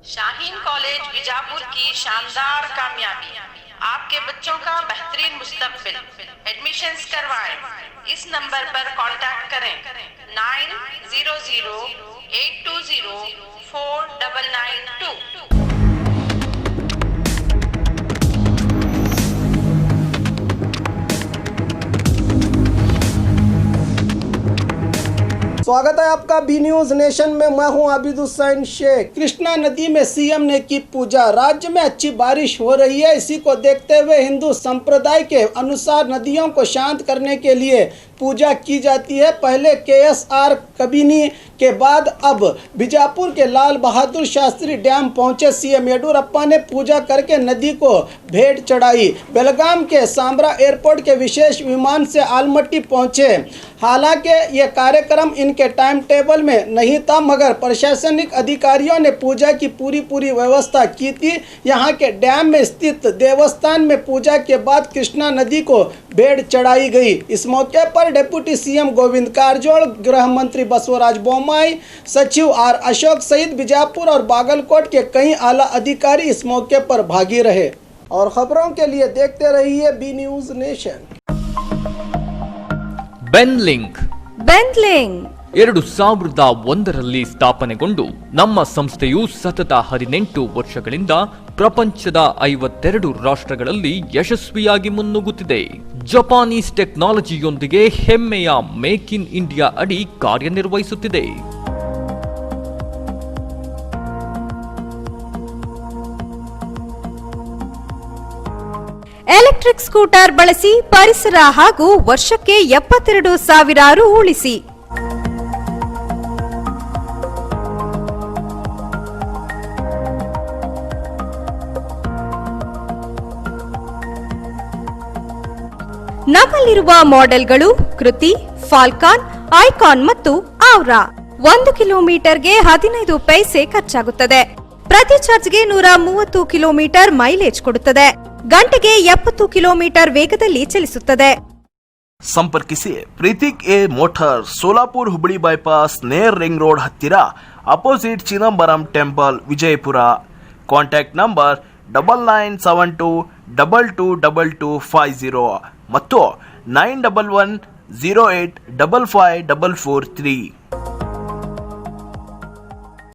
Shaheen college Bijapur की शानदार कामयाबी, आपके बच्चों का बेहतरीन मुस्तकबिल। एडमिशन्स करवाएं। इस नंबर पर कांटेक्ट करें 9008204992। स्वागत है आपका बी न्यूज नेशन में। मैं हूं आबिद हुसैन शेख। कृष्णा नदी में सीएम ने की पूजा। राज्य में अच्छी बारिश हो रही है, इसी को देखते हुए हिंदू संप्रदाय के अनुसार नदियों को शांत करने के लिए पूजा की जाती है। पहले KSR कबिनी के बाद अब बीजापुर के लाल बहादुर शास्त्री डैम पहुंचे सीएम येडियुरप्पा ने पूजा करके नदी को भेंट चढ़ाई। बेलगाम के सांब्रा एयरपोर्ट के विशेष विमान से आलमट्टी पहुंचे। हालांकि ये कार्यक्रम इनके टाइम टेबल में नहीं था, मगर प्रशासनिक अधिकारियों ने पूजा की पूरी व्यवस्था की थी। यहाँ के डैम में स्थित देवस्थान में पूजा के बाद कृष्णा नदी को भेंट चढ़ाई गई। इस मौके पर डिप्टी सीएम गोविंद कारजोल, गृह मंत्री बसवराज बोम्माई, सचिव आर अशोक सहित बीजापुर और बागलकोट के कई आला अधिकारी इस मौके पर भागी रहे। और खबरों के लिए देखते रहिए बी न्यूज नेशन। ಬೆನ್ಲಿಂಕ್ 2001ರಲ್ಲಿ ಸ್ಥಾಪನೆಗೊಂಡು ನಮ್ಮ ಸಂಸ್ಥೆಯು ಸತತ 18 ವರ್ಷಗಳಿಂದ ಪ್ರಪಂಚದ 52 ರಾಷ್ಟ್ರಗಳಲ್ಲಿ ಯಶಸ್ವಿಯಾಗಿ ಮುನ್ನುಗ್ಗುತ್ತಿದೆ. ಜಪಾನೀಸ್ ಟೆಕ್ನಾಲಜಿಯೊಂದಿಗೆ ಹೆಮ್ಮೆಯ ಮೇಕ್ ಇನ್ ಇಂಡಿಯಾ ಅಡಿ ಕಾರ್ಯನಿರ್ವಹಿಸುತ್ತಿದೆ. ಎಲೆಕ್ಟ್ರಿಕ್ ಸ್ಕೂಟರ್ ಬಳಸಿ ಪರಿಸರ ಹಾಗೂ ವರ್ಷಕ್ಕೆ 72,000 ರು ಉಳಿಸಿ. ನಮ್ಮಲ್ಲಿರುವ ಮಾಡೆಲ್ಗಳು ಕೃತಿ, ಫಾಲ್ಕಾನ್, ಐಕಾನ್ ಮತ್ತು ಔರಾ. 1 ಕಿಲೋಮೀಟರ್ಗೆ 15 ಪೈಸೆ ಖರ್ಚಾಗುತ್ತದೆ. ಪ್ರತಿ ಚಾರ್ಜ್ಗೆ 130 ಕಿಲೋಮೀಟರ್ ಮೈಲೇಜ್ ಕೊಡುತ್ತದೆ. ಗಂಟೆಗೆ 70 ಕಿಲೋಮೀಟರ್ ವೇಗದಲ್ಲಿ ಚಲಿಸುತ್ತದೆ. ಸಂಪರ್ಕಿಸಿ Preetik A motor, Solapur Hubballi bypass, near ring road ಹತ್ತಿರ, opposite Chidambaram temple, Vijayapura. Contact number 9972222250 ಮತ್ತು 9110855443.